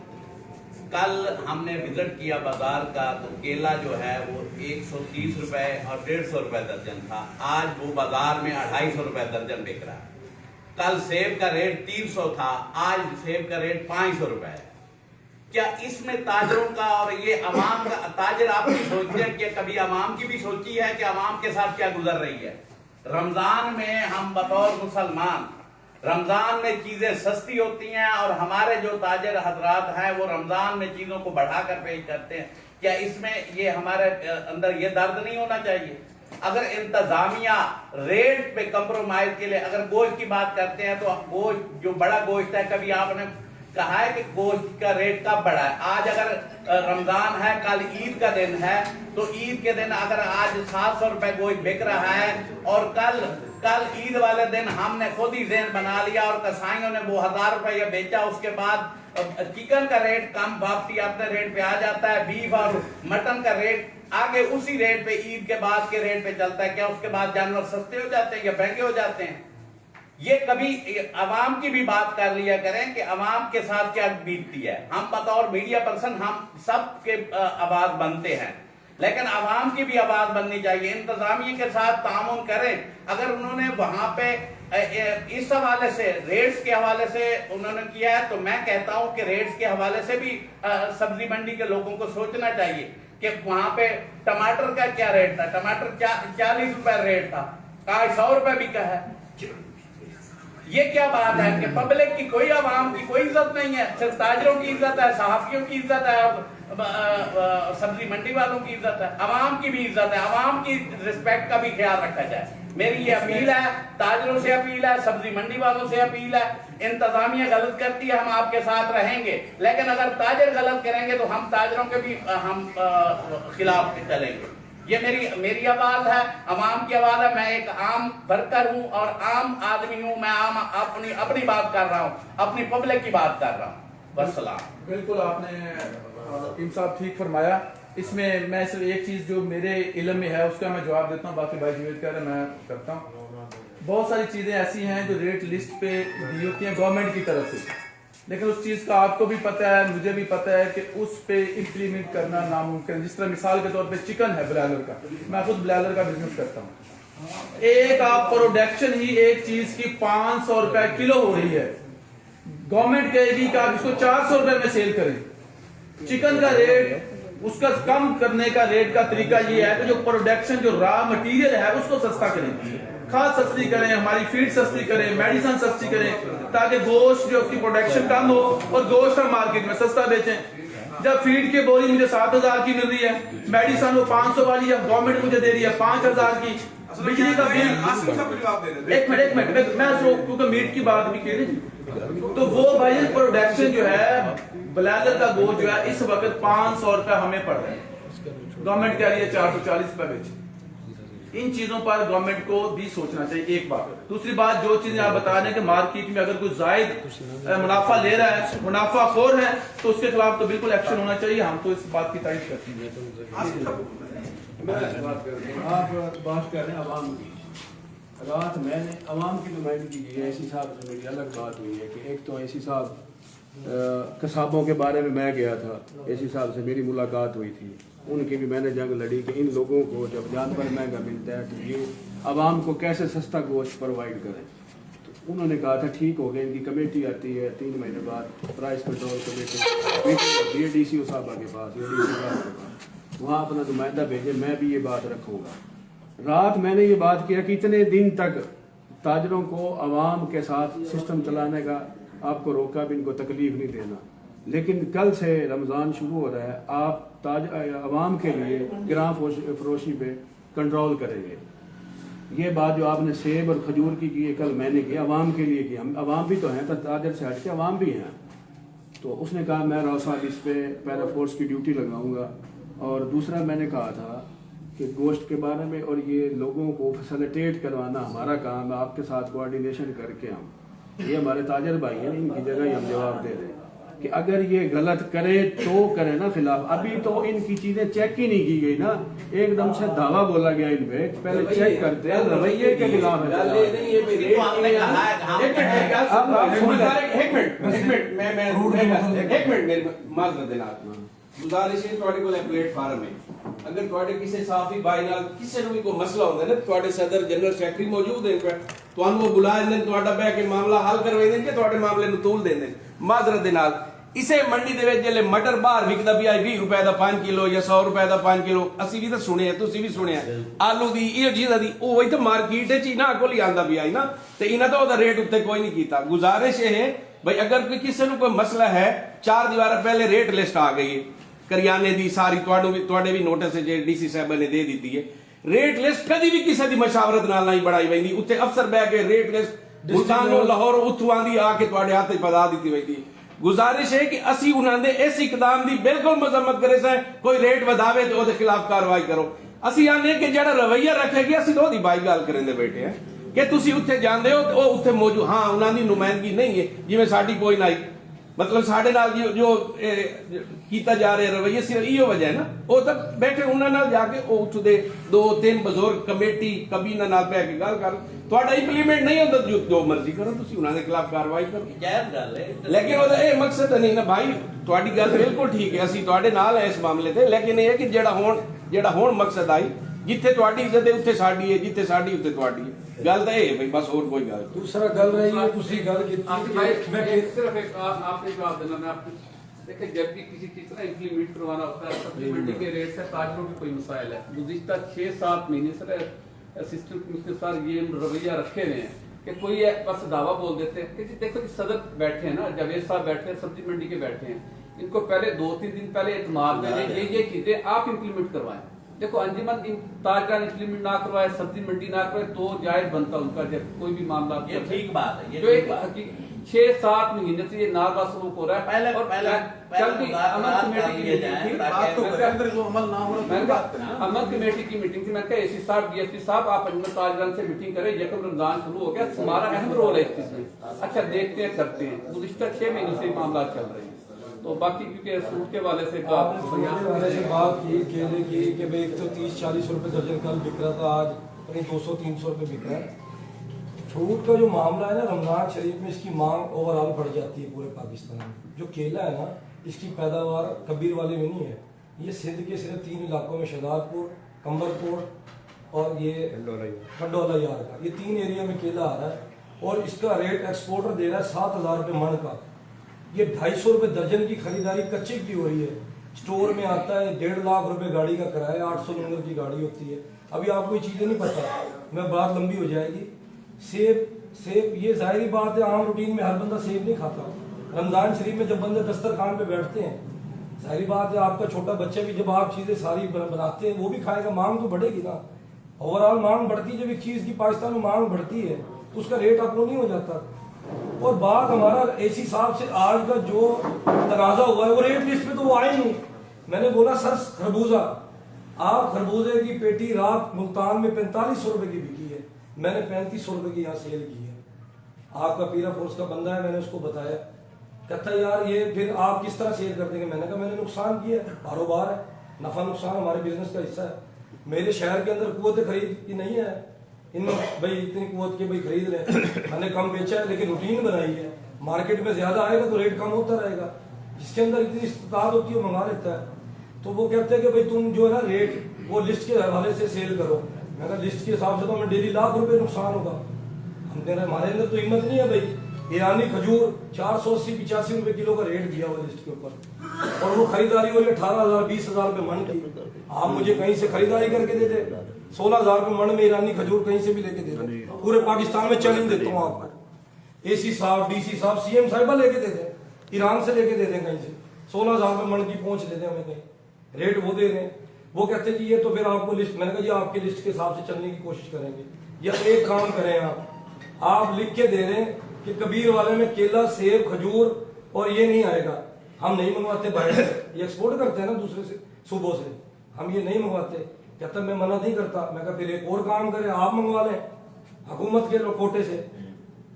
कल हमने विजिट किया बाजार का, तो केला जो है वो 130 रुपए और 150 रुपए दर्जन था, आज वो बाजार में 250 रुपए दर्जन बिक रहा है। कल सेब का रेट 300 था, आज सेब का रेट 500 रुपए है। क्या इसमें ताजरों का और ये अवाम का, ताजर आप भी सोचते हैं कि कभी अवाम की भी सोची है कि अवाम के साथ क्या गुजर रही है? रमजान में हम बतौर मुसलमान, रमजान में चीजें सस्ती होती हैं और हमारे जो ताजर हजरात हैं वो रमजान में चीजों को बढ़ाकर पेश करते हैं। क्या इसमें ये हमारे अंदर ये दर्द नहीं होना चाहिए? अगर इंतजामिया रेट पे कंप्रोमाइज के लिए, अगर गोश्त की बात करते हैं तो गोश्त जो बड़ा गोश्त है, कभी आपने कहा है कि गोश्त का रेट कब बढ़ा है। आज अगर रमजान है, कल ईद का दिन है, तो ईद के दिन अगर आज 700 रुपए गोश्त बिक रहा है और कल ईद वाले दिन हमने खुद ही ज़हन बना लिया और कसाईयों ने वो 1000 रुपये बेचा, उसके बाद चिकन का रेट कम वापसी अपने रेट पे आ जाता है, बीफ और मटन का रेट आगे उसी रेट पे ईद के बाद के रेट पे चलता है। क्या उसके बाद जानवर सस्ते हो जाते हैं या महंगे हो जाते हैं? ये कभी अवाम की भी बात कर लिया करें कि अवाम के साथ क्या बीतती है। हम बतौर मीडिया पर्सन हम सब के आवाज बनते हैं, लेकिन अवाम की भी आवाज बननी चाहिए। इंतजामिया के साथ तामुन करें। अगर उन्होंने वहां पे इस हवाले से रेट्स के हवाले से उन्होंने किया है, तो मैं कहता हूं कि रेट्स के हवाले से भी सब्जी मंडी के लोगों को सोचना चाहिए कि वहां पे टमाटर का क्या रेट था। टमाटर 40 रुपए रेट था, आज 100 रुपए बिका है। ये क्या बात है कि पब्लिक की कोई, आवाम की कोई इज्जत नहीं है, सिर्फ ताजरों की इज्जत है, सहाफियों की इज्जत है, सब्जी मंडी वालों की इज्जत है, आवाम की भी इज्जत है। आवाम की रिस्पेक्ट का भी ख्याल रखा जाए। मेरी ये अपील है, ताजरों से अपील है, सब्जी मंडी वालों से अपील है। इंतजामिया गलत करती है, हम आपके साथ रहेंगे, लेकिन अगर ताजर गलत करेंगे तो हम ताजरों के भी हम खिलाफ चलेंगे। ये मेरी आवाज है, अवाम की आवाज है। मैं एक आम वर्कर हूँ और आम आदमी हूँ। मैं अपनी बात कर रहा हूँ, अपनी पब्लिक की बात कर रहा हूँ। वस्सलाम। बिल्कुल आपने हकीम साहब ठीक फरमाया। इसमें मैं सिर्फ एक चीज जो मेरे इल्म में है उसका मैं जवाब देता हूँ, बाकी भाई जीवित कह रहे मैं करता हूँ। बहुत सारी चीजें ऐसी हैं जो रेट लिस्ट पे दी होती हैं गवर्नमेंट की तरफ से, लेकिन उस चीज का आपको भी पता है, मुझे भी पता है कि उस पे इम्प्लीमेंट करना नामुमकिन। जिस तरह मिसाल के तौर पे चिकन है ब्रॉयलर का, मैं खुद ब्रॉयलर का बिजनेस करता हूँ। एक आप प्रोडक्शन ही एक चीज की 500 रुपए किलो हो रही है, गवर्नमेंट कहेगी कि आप इसको 400 रुपए में सेल करें। चिकन का रेट उसका कम करने का रेट का तरीका ये है कि जो प्रोडक्शन, जो रॉ मटेरियल है उसको सस्ता करें, खाद सस्ती करें, हमारी फीड सस्ती करें, मेडिसिन सस्ती करें, ताकि गोश्त जो उसकी प्रोडक्शन कम हो और गोश्त हम मार्केट में सस्ता बेचें। जब फीड की बोरी मुझे 7000 की मिल रही है, मेडिसिन वो 500 वाली जब गवर्नमेंट मुझे दे रही है 5000 की, बिजली का बिल एक मिनट मैं क्योंकि मीट की बात भी की थी, तो वो भाई प्रोडक्शन जो है ब्लैलर का गोश्त जो है इस वक्त 500 रुपए हमें पड़ रहा है, गवर्नमेंट कह रही है 440 रुपए बेचे। इन चीजों पर गवर्नमेंट को भी सोचना चाहिए, एक बात। दूसरी बात, जो चीजें आप बता रहे हैं कि मार्केट में अगर कोई जायद मुनाफा ले रहा है, मुनाफाखोर है, तो उसके खिलाफ तो बिल्कुल एक्शन होना चाहिए। हम तो इस बात की तारीफ करते हैं। आप बात कर रहे हैं अवाम की। रात मैंने अवाम की नुमाइंदगी की है, एसी साहब से मेरी अलग बात हुई है कि एक तो एसी साहब कसाबों के बारे में मैं गया था, एसी साहब से मेरी मुलाकात हुई थी, उनकी भी मैंने जंग लड़ी कि इन लोगों को जब जानवर महंगा मिलता है तो ये आवाम को कैसे सस्ता गोश्त प्रोवाइड करें। तो उन्होंने कहा था ठीक हो गया, इनकी कमेटी आती है 3 महीने बाद, प्राइस कंट्रोल कमेटी, DCO साहब के पास, वहाँ अपना नुमाइंदा भेजे, मैं भी ये बात रखूँगा। रात मैंने ये बात किया कि इतने दिन तक ताजरों को आवाम के साथ सिस्टम चलाने का आपको रोका भी, इनको तकलीफ नहीं देना, लेकिन कल से रमज़ान शुरू हो रहा है, आप आवाम के लिए गिरां फरोशी पे कंट्रोल करेंगे। ये बात जो आपने सेब और खजूर की है, कल मैंने की, आवाम के लिए की। हम आवाम भी तो हैं, तो ताजर से हट के आवाम भी हैं। तो उसने कहा मैं राव साहब इस पे पैरा फोर्स की ड्यूटी लगाऊंगा। और दूसरा मैंने कहा था कि गोश्त के बारे में और ये लोगों को फैसिलिटेट करवाना हमारा काम है, आपके साथ कोऑर्डिनेशन करके हम, ये हमारे ताजर भाई हैं, इनकी जगह ही हम जवाब दे रहे हैं कि अगर ये गलत करे तो करे ना खिलाफ। अभी तो इनकी चीजें चेक ही नहीं की गई ना, एकदम से दावा बोला गया इन पे, पहले चेक करते हैं रवैये के खिलाफ है। ਗੁਜ਼ਾਰਿਸ਼ ਹੈ ਤੁਹਾਡੇ ਕੋਲ ਪਲੇਟਫਾਰਮ ਹੈ, ਅਗਰ ਤੁਹਾਡੇ ਕਿਸੇ ਸਾਫੀ ਭਾਈ ਨਾਲ ਕਿਸੇ ਨੂੰ ਵੀ ਕੋਈ ਮਸਲਾ ਹੁੰਦਾ ਨਾ, ਤੁਹਾਡੇ ਸਦਰ ਜਨਰਲ ਸੈਕਟਰੀ ਮੌਜੂਦ ਹੈ, ਤੁਹਾਨੂੰ ਉਹ ਬੁਲਾ ਲੈਂਦੇ, ਤੁਹਾਡਾ ਬਹਿ ਕੇ ਮਾਮਲਾ ਹੱਲ ਕਰਵਾ ਦੇਣਗੇ, ਤੁਹਾਡੇ ਮਾਮਲੇ ਨੂੰ ਤੋਲ ਦਿੰਦੇ ਮਾਜ਼ਰਤ ਦੇ ਨਾਲ। ਇਸੇ ਮੰਡੀ ਦੇ ਵਿੱਚ ਜਿਹੜੇ ਮਟਰ ਬਾਹਰ ਵਿਕਦਾ ਵੀ ਆ 20 ਰੁਪਏ ਦਾ 5 ਕਿਲੋ ਜਾਂ 100 ਰੁਪਏ ਦਾ 5 ਕਿਲੋ, ਅਸੀਂ ਵੀ ਤਾਂ ਸੁਣਿਆ, ਤੁਸੀਂ ਵੀ ਸੁਣਿਆ, ਆਲੂ ਦੀ ਇਹ ਚੀਜ਼ਾਂ ਦੀ ਉਹ ਇੱਥੇ ਮਾਰਕੀਟ 'ਚ ਹੀ ਨਾ ਕੋਲ ਹੀ ਆਂਦਾ ਵੀ ਆਈ ਨਾ, ਤੇ ਇਹਨਾਂ ਤਾਂ ਉਹਦਾ ਰੇਟ ਉੱਤੇ ਕੋਈ ਨਹੀਂ ਕੀਤਾ। ਗੁਜ਼ਾਰਿਸ਼ ਇਹ ਹੈ भाई अगर कोई किसी को कोई मसला है, 4 दीवार पहले रेट लिस्ट आ गई है करियाने दी सारी, ਤੁਹਾਡੇ ਵੀ ਨੋਟਿਸ ਜੇ DC ਸਾਹਿਬ ਨੇ ਦੇ ਦਿੱਤੀ ਹੈ। रेट लिस्ट कभी भी किसी की मशावरत नाल नहीं बढ़ाई वही, उत्ते अफसर बह के रेट लिस्ट मुल्तान लाहौर उतों आंदी आके ਤੁਹਾਡੇ ਹੱਥ 'ਚ ਪਾ ਦਿੱਤੀ वही। ਗੁਜ਼ਾਰਿਸ਼ ਹੈ ਕਿ ਅਸੀਂ ਉਹਨਾਂ ਦੇ ਇਸ ਇਕਦਾਮ ਦੀ ਬਿਲਕੁਲ ਮਜ਼ਮਤ ਕਰੇ ਸਾਂ, ਕੋਈ ਰੇਟ ਵਧਾਵੇ ਤੇ ਉਹਦੇ ਖਿਲਾਫ ਕਾਰਵਾਈ ਕਰੋ। ਅਸੀਂ ਆਨੇ ਕਿ ਜਿਹੜਾ ਰਵੱਈਆ ਰੱਖੇਗੀ ਅਸੀਂ ਉਹਦੀ ਬਾਈ ਗੱਲ ਕਰਿੰਦੇ ਬੈਠੇ ਆ ਕਿ ਤੁਸੀਂ ਉੱਥੇ ਜਾਂਦੇ ਹੋ ਉਹ ਉੱਥੇ ਮੌਜੂਦ, ਹਾਂ ਉਹਨਾਂ ਦੀ ਨੁਮਾਇੰਦਗੀ ਨਹੀਂ ਹੈ ਜਿਵੇਂ ਸਾਡੀ ਕੋਈ ਨਹੀਂ, ਮਤਲਬ ਸਾਡੇ ਨਾਲ ਜੋ ਕੀਤਾ ਜਾ ਰਿਹਾ ਰਵੱਈਆ ਸਿਰਫ ਇਹੋ ਵਜ੍ਹਾ ਹੈ ਨਾ, ਉਹ ਤਾਂ ਬੈਠੇ ਉਹਨਾਂ ਨਾਲ ਜਾ ਕੇ ਉਹ ਉੱਥੋਂ ਦੇ 2-3 ਬਜ਼ੁਰਗ ਕਮੇਟੀ ਕਬੀਨਾ ਨਾਲ ਬਹਿ ਕੇ ਗੱਲ ਕਰ, ਤੁਹਾਡਾ ਇੰਪਲੀਮੈਂਟ ਨਹੀਂ ਹੁੰਦਾ ਜੋ ਮਰਜ਼ੀ ਕਰੋ, ਤੁਸੀਂ ਉਹਨਾਂ ਦੇ ਖਿਲਾਫ ਕਾਰਵਾਈ ਕਰੋ, ਜਾਇਜ਼ ਗੱਲ ਹੈ। ਲੇਕਿਨ ਉਹਦਾ ਇਹ ਮਕਸਦ ਨਹੀਂ ਨਾ ਭਾਈ, ਤੁਹਾਡੀ ਗੱਲ ਬਿਲਕੁਲ ਠੀਕ ਹੈ, ਅਸੀਂ ਤੁਹਾਡੇ ਨਾਲ ਹੈ ਇਸ ਮਾਮਲੇ ਤੇ, ਲੇਕਿਨ ਇਹ ਹੈ ਕਿ ਜਿਹੜਾ ਹੁਣ ਮਕਸਦ ਆਈ ਜਿੱਥੇ ਤੁਹਾਡੀ ਇੱਜ਼ਤ ਹੈ ਉੱਥੇ ਸਾਡੀ ਹੈ, ਜਿੱਥੇ ਸਾਡੀ ਉੱਥੇ ਤੁਹਾਡੀ ਹੈ, ਗੱਲ ਤਾਂ ਇਹ ਹੈ ਭਾਈ, ਬਸ ਹੋਰ ਕੋਈ ਗੱਲ ਨਹੀਂ। दूसरा गल रही है ਤੁਸੀਂ ਗੱਲ ਕੀਤੀ मैं सिर्फ एक आपने जवाब देना, मैं आपको देखिए जब भी किसी चीज का इम्प्लीमेंट करवाना होता है सब्जी मंडी के रेट से ताजरों की कोई मसाइल है, गुज़िश्ता 6-7 महीने से असिस्टेंट कमिश्नर सर ये रवैया रखे हुए हैं कि कोई है बस दावा बोल देते हैं कि जी देखो जी सदर बैठे हैं ना, जावेद साहब बैठे हैं, सब्जी मंडी के बैठे हैं, इनको पहले 2-3 दिन पहले इत्मीनान दें ये चीजें आप इम्प्लीमेंट करवाएं। देखो अंजुमन ताजरान इम्प्लीमेंट ना करवाए, सब्जी मंडी ना करवाए तो जायज बनता उनका जब कोई भी मामला, ये ठीक बात है, ये जो एक 6-7 महीने से ये नागा सलूक हो रहा है। पहले कल भी अमन कमेटी की मीटिंग थी, अमन कमेटी की मीटिंग थी, मैं कहा एसी साहब डीएसपी साहब आप अंजुमन ताजरान से मीटिंग करें, यकम रमजान शुरू हो गया, हमारा अहम रोल है इस चीज में, अच्छा देखते हैं करते हैं, गुज़िश्ता 6 महीने से मामला चल रहे हैं। तो बाकी क्योंकि सूट के वाले से वाले से बात की केले की कि भाई एक तो 30-40 रुपए दर्जन कल बिक रहा था, आज करीब 200-300 रुपए बिक रहा है। फ्रूट का जो मामला है ना, रमजान शरीफ में इसकी मांग ओवरऑल बढ़ जाती है पूरे पाकिस्तान में। जो केला है ना, इसकी पैदावार कबीर वाले में नहीं है, ये सिंध के सिर्फ 3 इलाकों में, शहजादपुर, कंबरपुर और ये खंडोला यार का, ये 3 एरिया में केला आ रहा है और इसका रेट एक्सपोर्टर दे रहा है 7,000 रुपये मन का। ये 250 रुपये दर्जन की खरीदारी कच्चे की हो रही है, स्टोर में आता है 1.5 लाख रुपए गाड़ी का किराया, 800 नंबर की गाड़ी होती है। अभी आपको ये चीज़ें नहीं पता, मैं बात लंबी हो जाएगी। सेब ये जाहिर बात है, आम रूटीन में हर बंदा सेब नहीं खाता। रमजान शरीफ में जब बंदे दस्तरखान पे बैठते हैं, जाहिर बात है आपका छोटा बच्चा भी जब आप चीज़ें सारी बनाते हैं वो भी खाएगा, मांग तो बढ़ेगी ना। ओवरऑल मांग बढ़ती है, जब एक चीज़ की पाकिस्तान में मांग बढ़ती है तो उसका रेट आपको नहीं हो जाता। और बात हमारा एसी साहब से आज का जो तनाजा हुआ है वो रेट लिस्ट में तो वो आए नहीं। मैंने बोला सर खरबूजा, आप खरबूजे की पेटी रात मुल्तान में 4500 रुपए की बिकी है, मैंने 3500 रुपए की यहाँ सेल की है। आपका पीरा फोर्स का बंदा है, मैंने उसको बताया, कहता यार ये फिर आप किस तरह सेल कर देंगे। मैंने कहा मैंने नुकसान किया है, कारोबार है, नफा नुकसान हमारे बिजनेस का हिस्सा है। मेरे शहर के अंदर कुव्वत खरीद की नहीं है, इनमें भाई इतनी कुव्वत के भाई खरीद रहे, मैंने कम बेचा है लेकिन रूटीन बनाई है, मार्केट में ज्यादा आएगा तो रेट कम होता रहेगा, जिसके अंदर इतनी इस्तात होती है वो मंगा लेता है। तो वो कहते हैं कि भाई तुम जो है ना रेट वो लिस्ट के हवाले से सेल करो। मैं कहा लिस्ट के हिसाब से तो हमें डेली लाख रुपए नुकसान होगा, हमारे अंदर तो हिम्मत नहीं है भाई। ईरानी खजूर 480-85 रुपए किलो का रेट दिया हुआ लिस्ट के ऊपर, और वो खरीदारी हो रही है 18,000-20,000 रुपए मन की। आप मुझे कहीं से खरीदारी करके दे दे 16,000 रुपए मन में ईरानी खजूर कहीं से भी लेके दे दो, पूरे पाकिस्तान में चैलेंज देता हूँ आपको। एसी साहब, डीसी साहब, सीएम साहिबा लेके दे दें, ईरान से लेके दे दें कहीं से, 16,000 रुपए मन की पहुंच दे दें हमें कहीं, रेट वो दे दें। वो कहते हैं कि ये तो फिर आपको लिस्ट, मैंने कहा जी आपके लिस्ट के हिसाब से चलने की कोशिश करेंगे। या एक काम करें, आप लिख के दे दें कि कबीर वाले में केला, सेब, खजूर और ये नहीं आएगा, हम नहीं मंगवाते बाहर से, ये एक्सपोर्ट करते हैं ना दूसरे से सूबों से, हम ये नहीं मंगवाते। कहता मैं मना नहीं करता, मैं कहा फिर एक और काम करें, आप मंगवा लें हुकूमत के कोटे से।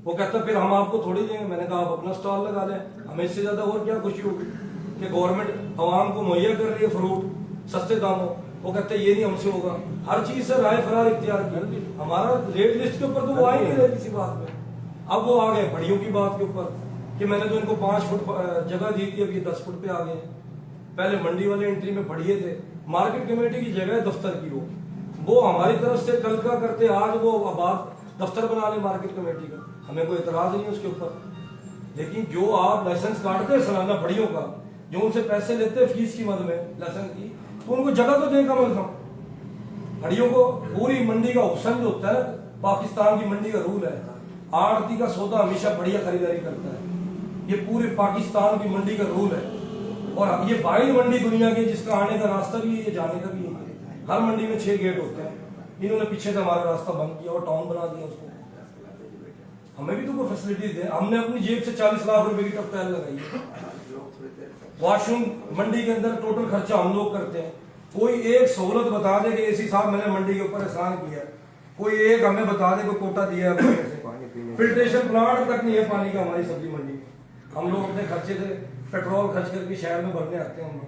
वो कहता फिर हम आपको थोड़ी देंगे। मैंने कहा आप अपना स्टॉल लगा लें, हमें इससे ज्यादा और क्या खुशी होगी कि गवर्नमेंट आवाम को मुहैया कर रही है फ्रूट सस्ते दामों। वो कहते ये नहीं हमसे होगा, हर चीज से राय फरार इख्तियार की, हमारा रेट लिस्ट के ऊपर तो वो आ ही नहीं रहे किसी बात में। अब वो आ गए बड़ियों की बात के ऊपर कि मैंने तो इनको 5 फुट जगह दी थी, अब ये 10 फुट पे आ गए। पहले मंडी वाले एंट्री में बढ़िए थे, मार्केट कमेटी की जगह दफ्तर की वो हमारी तरफ से कल का करते, आज वो आबाद दफ्तर बना ले मार्केट कमेटी का, हमें कोई एतराज नहीं है उसके ऊपर। लेकिन जो आप लाइसेंस काटते हैं सालाना बड़ियों का, जो उनसे पैसे लेते हैं फीस की मद में लाइसेंस की, तो उनको जगह तो दें कम से कम। बड़ियों को पूरी मंडी का हुस्न जो होता है, पाकिस्तान की मंडी का रूल है, आड़ती का सौदा हमेशा बढ़िया खरीदारी करता है, ये पूरे पाकिस्तान की मंडी का रूल है। और ये वाइड मंडी दुनिया की, जिसका आने का रास्ता भी है, ये जाने का भी है। हर मंडी में 6 गेट होते हैं, इन्होंने पीछे से हमारा रास्ता बंद किया और टाउन बना दिया उसको। हमें भी तो कोई फैसिलिटीज दें। हमने अपनी जेब से 40 लाख रुपए की टफ्ताइल लगाई है। वॉशरूम मंडी के अंदर टोटल खर्चा हम लोग करते हैं। कोई एक सहूलत बता दे कि एसी साहब मैंने मंडी के ऊपर एहसान किया, कोई एक हमें बता दे कोई कोटा दिया है। फिल्ट्रेशन प्लांट तक नहीं है पानी का हमारी सब्जी मंडी में। हम लोग अपने खर्चे से पेट्रोल खर्च करके शहर में भरने आते हैं हम लोग।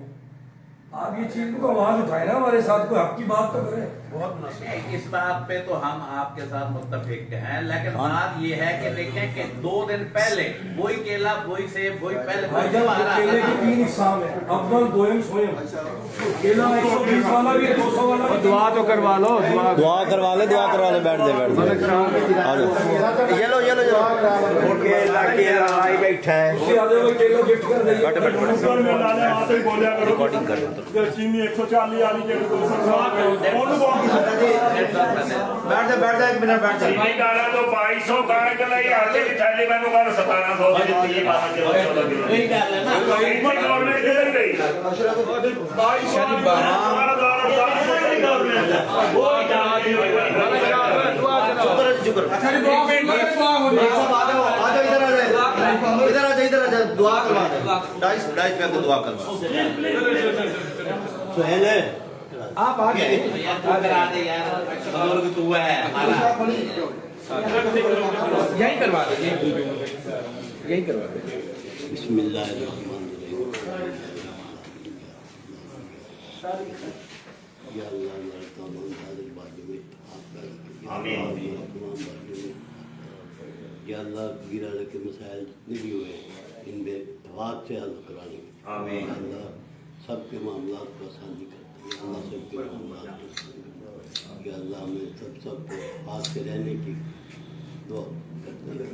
आप ये चीज को आवाज उठाए ना हमारे साथ, कोई आपकी बात तो करे। बहुत मुनासिब। इस बात पे तो हम आपके साथ मुत्तफिक हैं, लेकिन बात ये है कि देखें कि 2 दिन पहले वही केला वही सेब वही पहले भाईजान केले की 3 इकसाम है, अव्वल दोयम सोयम। केला 120 वाला भी है, 200 वाला भी। दुआ तो करवा लो, दुआ करवा ले बैठ दे। ये लो केला आई बैठा है। उससे आधे वो केला गिफ्ट कर देंगे। रिकॉर्डिंग कर चीनी 140 वाली के 200 बैठ जा 1 मिनट बैठ जा। चीनी डाला तो 2200 काट के लाई आटे की थैली मैंने कहा 1700 की दी है बाहर के वही कर लेना। गवर्नमेंट किधर गई शरीफ इधर आ जा दुआ करवा दे। डाइस पे दुआ करवा। सुहेल है आप आ गए। करा दे यार, बुजुर्ग तू है हमारा। यही करवा दे, यही करवा दे। बिस्मिल्लाहिर्रहमानिर्रहीम। या अल्लाह लड़का मंदिर बाजू में आपका आमीन। या अल्लाह गिरा के मसाइल जितने भी हुए इनमें इत्तेफाक से हल कराने आमीन। अल्लाह सबके मामलात को आसानी करते हैं। अल्लाह सबके मामलात को आसानी करते हैं। या अल्लाह में सबको हाथ से रहने की दुआ करते हैं।